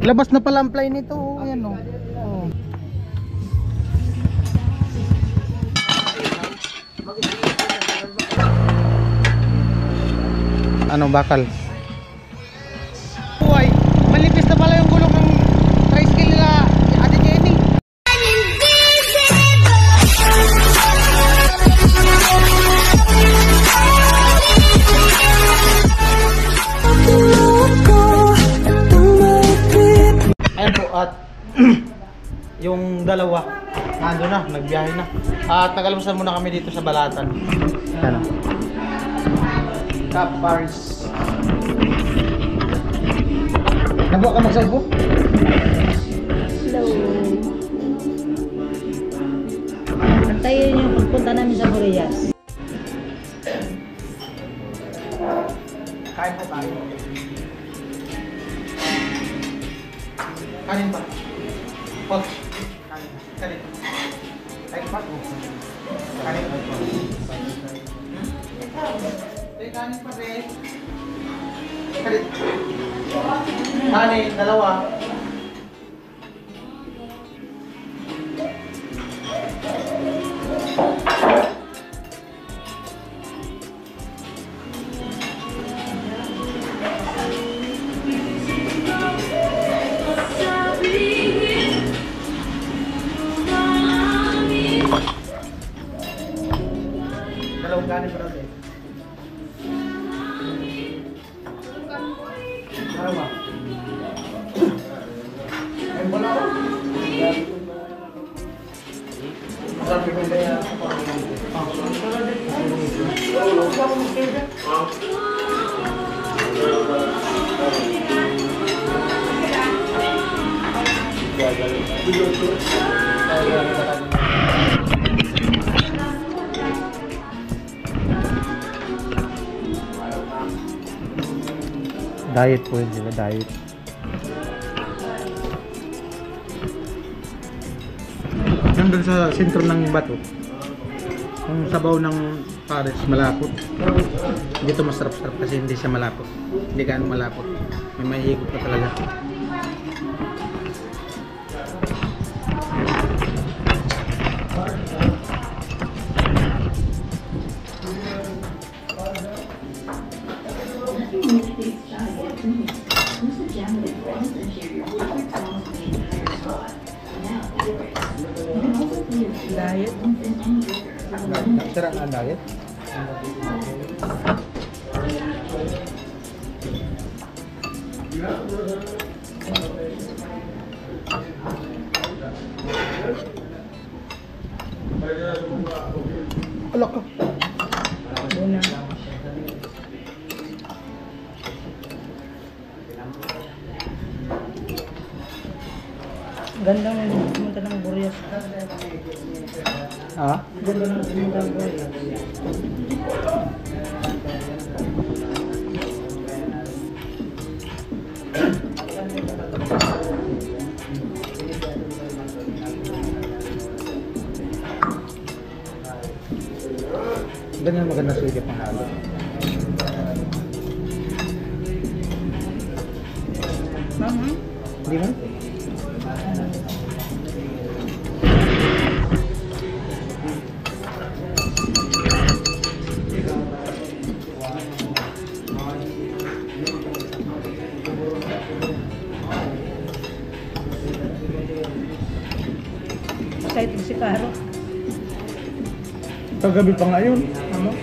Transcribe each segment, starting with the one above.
Labas na pala ang play nito. Oh, ayan oh. Oh. Ano bakal? Uy, manipis na pala yung gulong ng tricycle nila Ate Jenny. Ayan po at yung dalawa nando na, nagbiyahe na. At nag-almusal muna kami dito sa Balatan. Ano? Kapars. Nabuha ka magsalbo? Hello. Antayin yung pagpunta namin sa Boreas. Kain pa tayo. Kanin pa. Pag. Kanin. Kain pa. Kanin pa. Kanin pa rin. Kanin. Kanin, dalawa. Dalawang kanin pa rin. Dalawa. Ay, wala ko. Sabi ko ba yan? Diet po yun sila, diet. Nandun sa sentro ng bato, yung sabaw ng pares malapot. Dito masarap-sarap kasi hindi siya malapot. Hindi gaano malapot. May mahihigop pa talaga. Diet. Sarap na diet. Alak ka. Una. Ganda mo pumunta ng Boreas. Ah? Ganda mo pumunta ng Boreas. Ganyan maganda sulit pang halo. Mama? Hindi mo? Excited si Caro. Kagabi pa nga yun. Ano?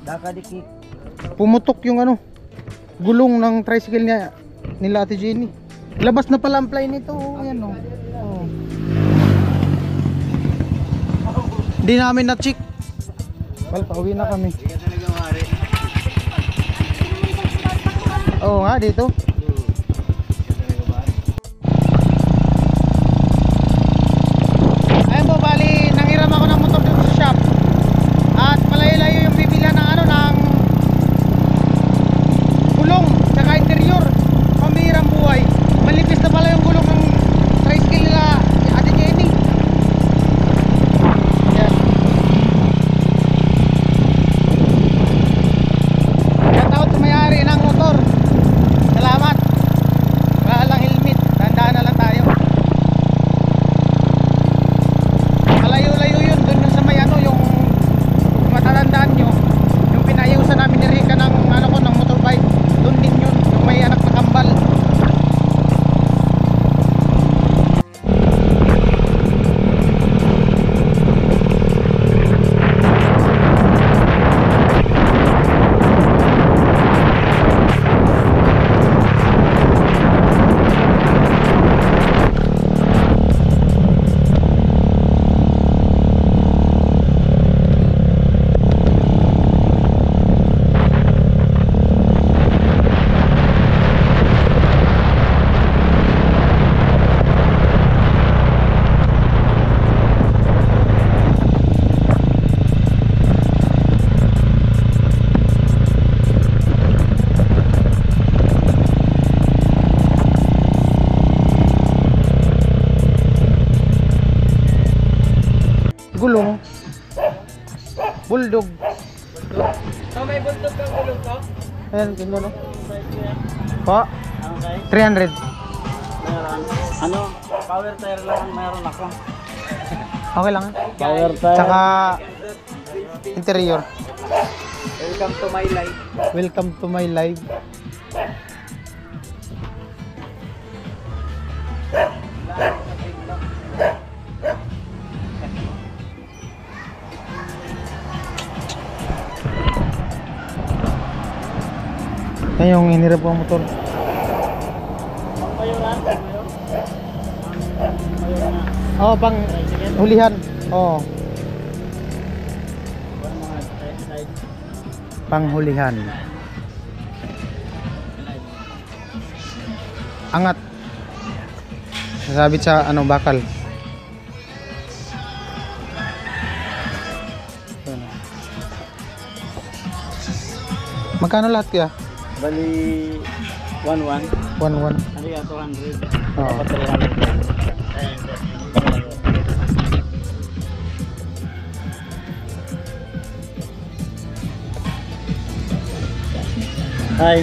Dakadikik. Pumutok yung ano, gulong ng tricycle niya nila Ate Jenny. Labas na pala ang play nito. Oh, ayan oh. Oh. Hindi namin na-check. Well, pauwi na kami. Hindi ka talaga mari. Oo nga, dito. Ayun po, bali, nanghiram ako ng motor dito sa shop. At malayo-layo yung bibilihan ng ano, ng gulong, saka interior. Pambihirang buhay. Malipis na pala yung gulong ng tricycle nila Ate Jenny. Bulldog. So may bulldog kang gulong to? Ayan, ganda no? Size ko yan. Po, Okay. 300. Meron. Ano? Power tire lang ang meron ako. Okay lang. Power tire. Tsaka interior. Welcome to my life. Welcome to my live. Yan yung hinirap ko ang motor. Pangpayuran? Pangpayuran na. Oh, pang hulihan. Oh, Mga side. panghulihan. Angat. Sasabit sa ano bakal. Magkano lahat kaya? Bali 1-1. 1-1. Ano yan? 200. Oo. Dapat 300. Hi.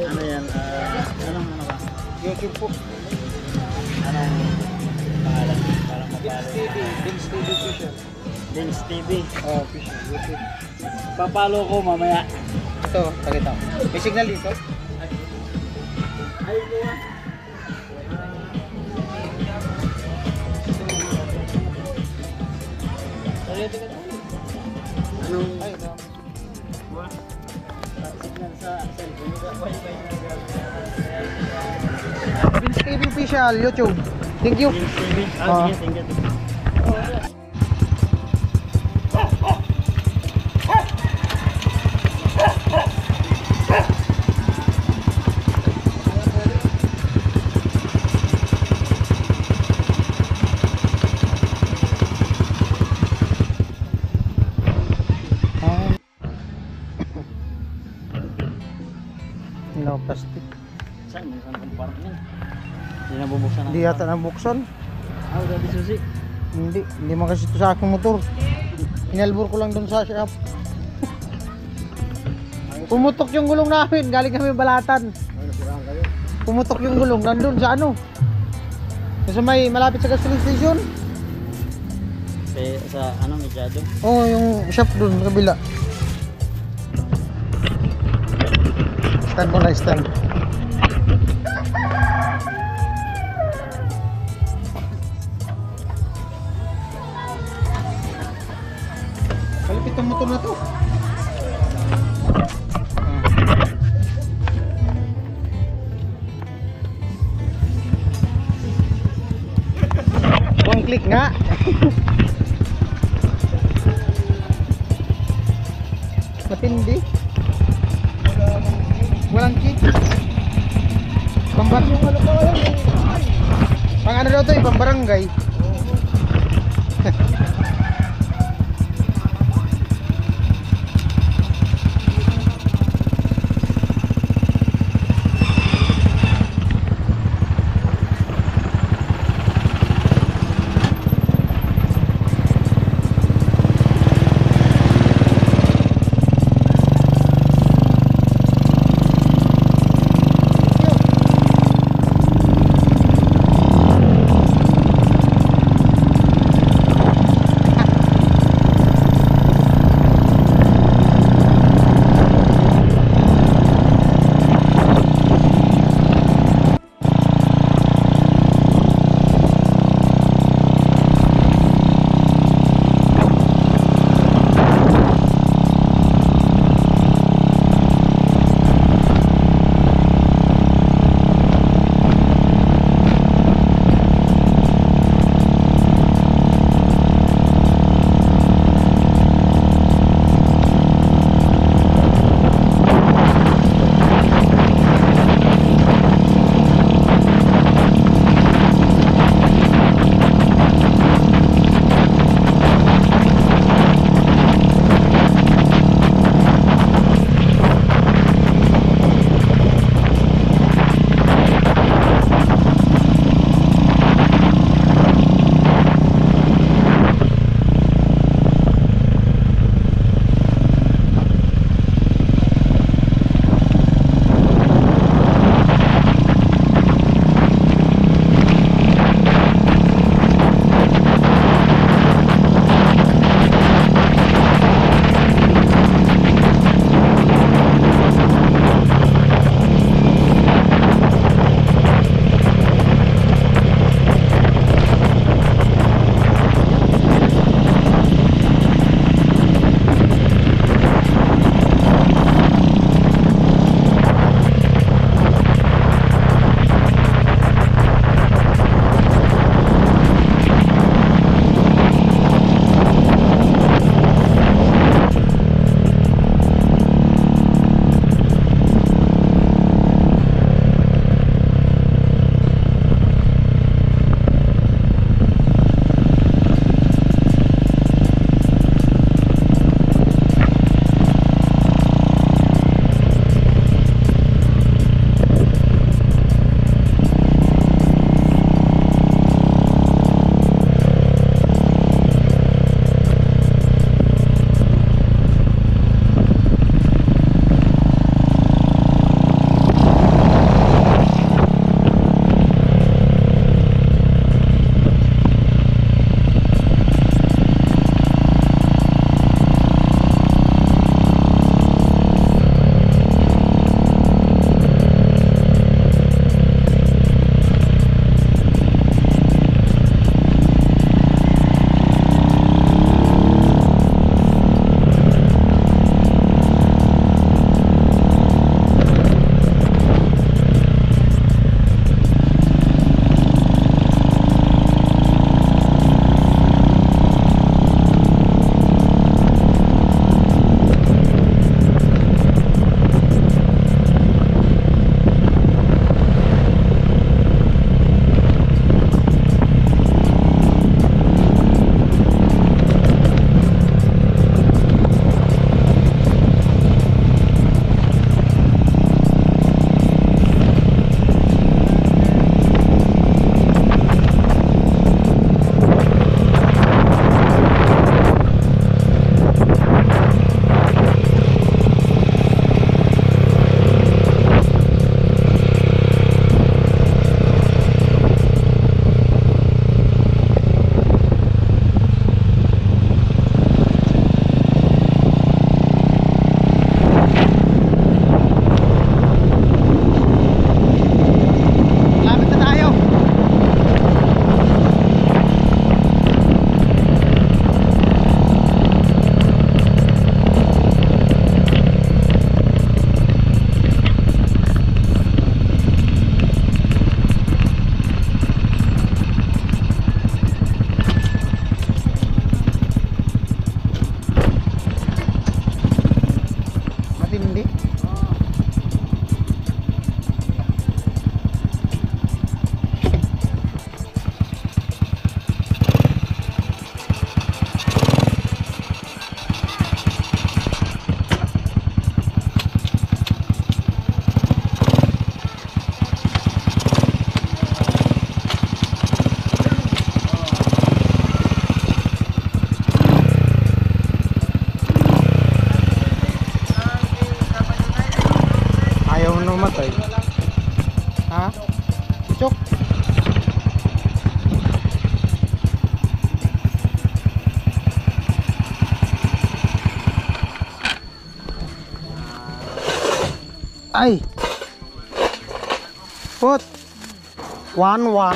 Ano yan? Anong ano ba? YouTube po. Anong pangalan? Parang mapalo. Vince TV official. Vince TV. Oh, official. YouTube. Papalo ko mamaya. Ito, pakita ko. May signal dito? Ay, kuha. Anong Ay, ito. kuha? Signal sa cellphone. Vince TV official, YouTube. Thank you. Vince TV. Ah. Sige, sige. No, plastic. Saan? May isang parang yan. Hindi na bubuksan Hindi yata nabuksan. Ah, udah disusi. Hindi man kasi ito sa aking motor. Inalbor ko lang dun sa shop. Pumutok yung gulong namin, galing kami Balatan. Pumutok yung gulong, nandun sa ano? Sa may malapit sa gasoline station. Sa ano, medyado? Oh, yung shop dun, kabila. Stand mo na, stand. Kalapit ang motor na to. One click nga. Matindi. Walang kick. Pambar pang ano daw to, pang barangay. Ay! Put! 1-1.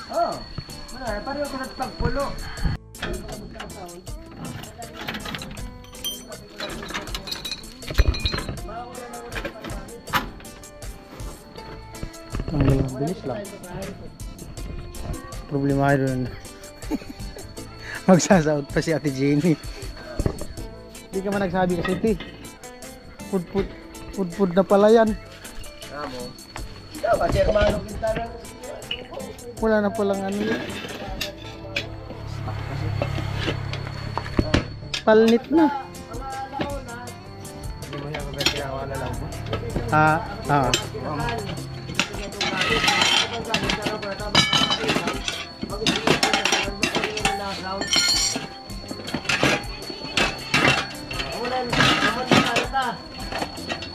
Oh, pareho ka nagpagpulo. Ang bilis lang. Problema doon. Magsasaot pa si Ate Jenny. Hindi ka man nagsabi kasi ito. Food na pala yan. Amo. Ikaw, kasi hermano kita lang. Wala na palang ano yun. Palnit na. Hindi mo niya kung kaya na lang mo.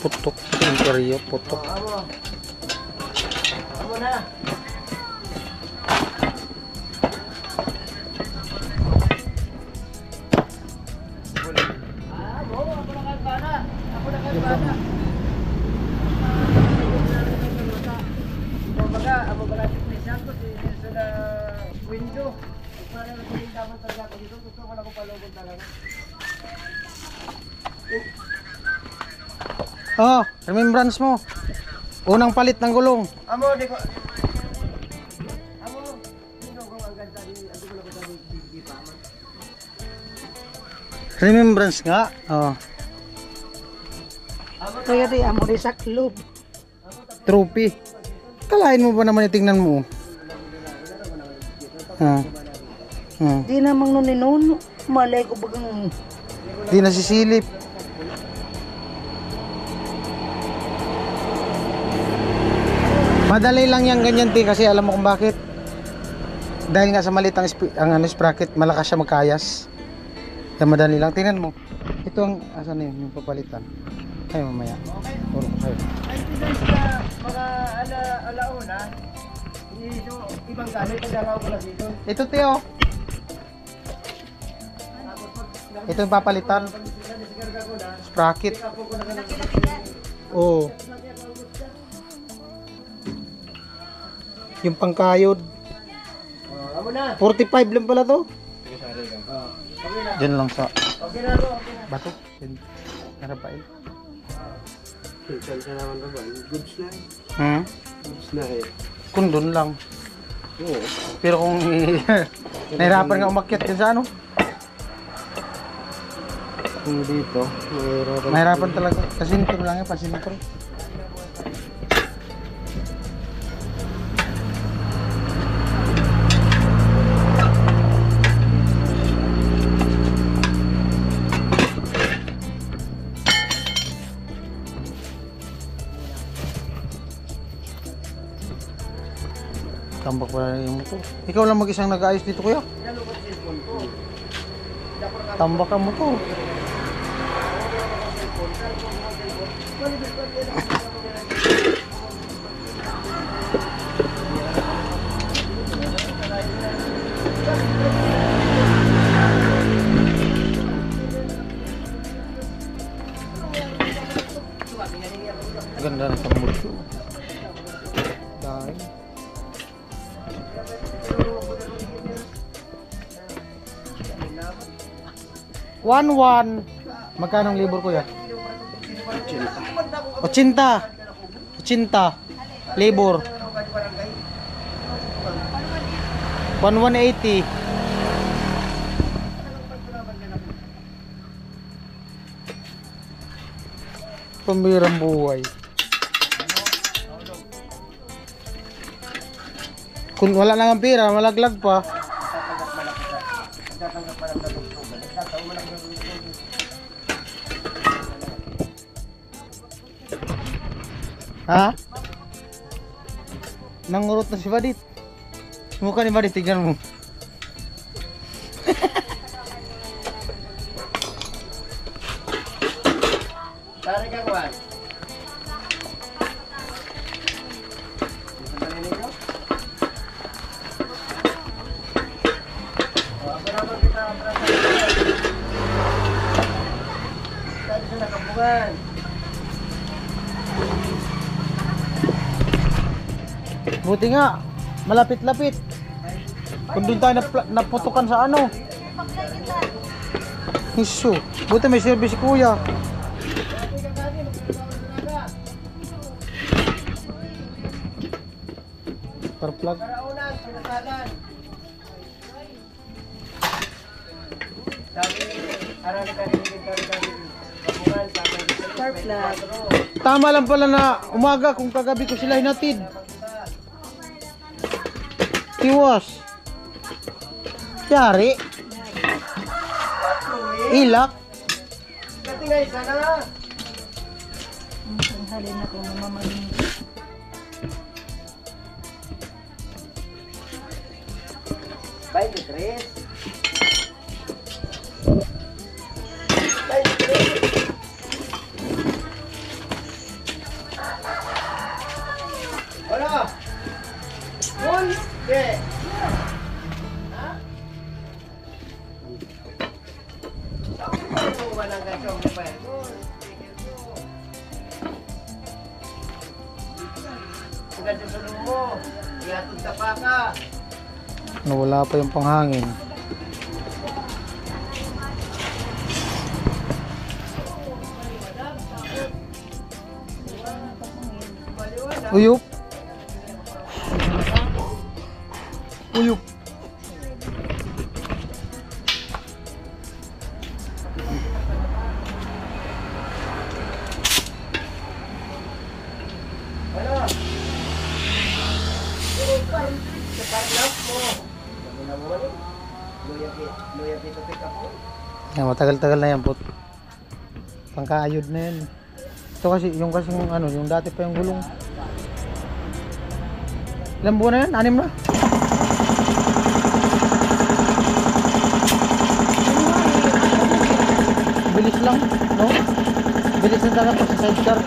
Putok. Interior, putok. Amo na. Oh, remembrance mo. Unang palit ng gulong. Amo, di ko. Amo, sino ko ang ganda din, ako ko na di pa man. Remembrance nga. Oh. Kaya di amo di sa club. Trophy. Kalain mo ba naman itingnan mo? Di namang nuno. Malay ko bagang Di nasisilip. Madali lang yang ganyan ti kasi alam mo kung bakit. Dahil nga sa maliit ang sprocket, malakas siya magkayas. Kaya madali lang. Tingnan mo. Ito ang asan na yun, yung papalitan. Ay mamaya. Puro ko sa'yo. Ay, guys, sa mga alauna, ito, ibang gamit, nagdaraw ko lang dito. Ito Teo. Ito yung papalitan. Sprocket. Oo. Yung pangkayod. Amo na. 45 lang pala to. Okay na. Diyan lang sa Okay na bro. bato. Harapain. Saan ka naman ba? Goods na eh. Hmm? Goods na eh. Kung doon lang. Oo. Pero kung nahirapan nga umakyat dyan sa ano? Kung dito, Mahirapan talaga. Pasintro lang yan, pasintro. Tambak pala yung motor. Ikaw lang mag-isang nag-ayos dito kuya? Tambak ang motor. Ganda ng tambak ko. Dahil 1-1. Magkano ang libur kuya? 80. 80. Libur. 180. Pambirang buhay. Kung wala nang pira, malaglag pa. Ha? Nangurot na si Badit. Mukha ni Badit, tignan mo. Tari ka kuwan. Iwan. Buti nga, malapit-lapit. Kung doon tayo naputukan sa ano. Isu, buti may service si kuya. Plug. Karaunan, sinakalan. Sabi, arang Spark plug. Tama lang pala na umaga kung kagabi ko sila hinatid. Tiwas. Yari. Ilak. Katingay sana. Halin ako mamamagin. Bye, Chris. Bye, Chris. Hola. Un, ¿qué? Nawala pa yung panghangin. Uyup. Uyup. Yan, matagal-tagal na yan po. Pangkaayod na yan. Ito kasi, yung ano, yung dati pa yung gulong. Ilang buwan na yan? 6 na? Bilis lang, no? Bilis na talaga pa sa sidecar.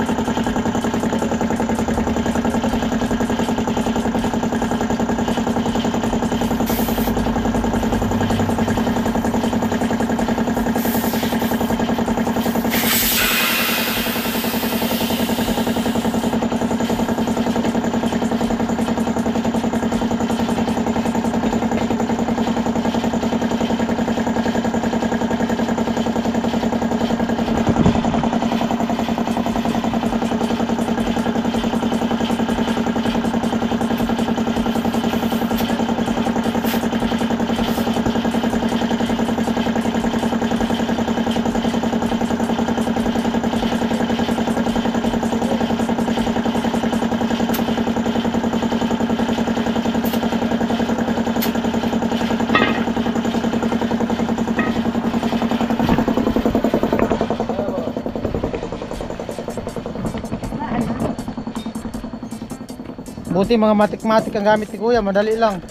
Buti mga matik-matik ang gamit ni kuya, madali lang.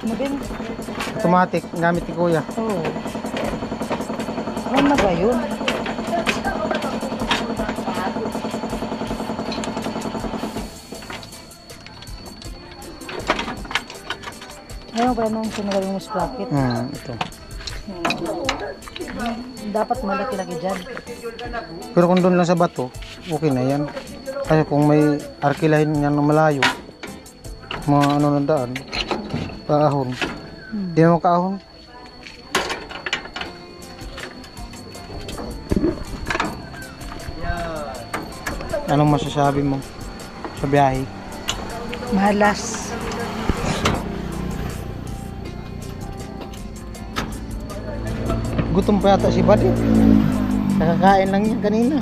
Ano din? Automatic ang gamit ni kuya. Oo. Ano na ba yun? Ngayon pa nung sinagaling mo sprocket. Ito. Dapat malaki-laki dyan. Pero kung doon lang sa bato, okay na yan. Kasi kung may arkilahin yan na malayo, mga ano na daan, kaahon. Hindi mo kaahon. Anong masasabi mo sa biyahe? Malas. Gutom pa yata si Buddy. Nakakain lang yan kanina.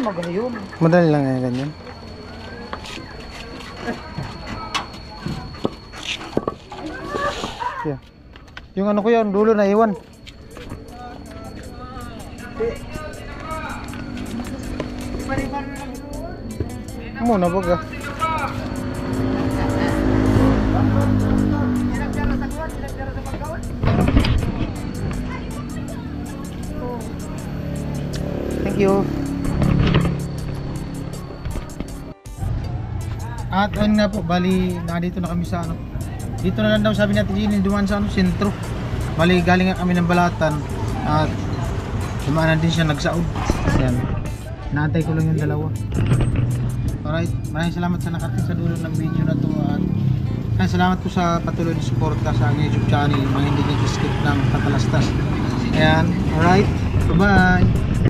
Magayon. Madali lang yan ganyan. Yeah. Yung ano ko yun, dulo na iwan. Muna baga. you. At ayun nga po, bali dito na kami sa ano. Dito na lang daw sabi natin Jenny, dumaan sa ano, sentro. Bali galing nga kami ng Balatan at dumaanan din siya nagsaod. Yan. Naantay ko lang yung dalawa. Alright, maraming salamat sa nakarating sa dulo ng video na to at salamat po sa patuloy na suporta sa aking YouTube channel, mga hindi nag-skip ng katalastas. Ayan, alright, bye bye.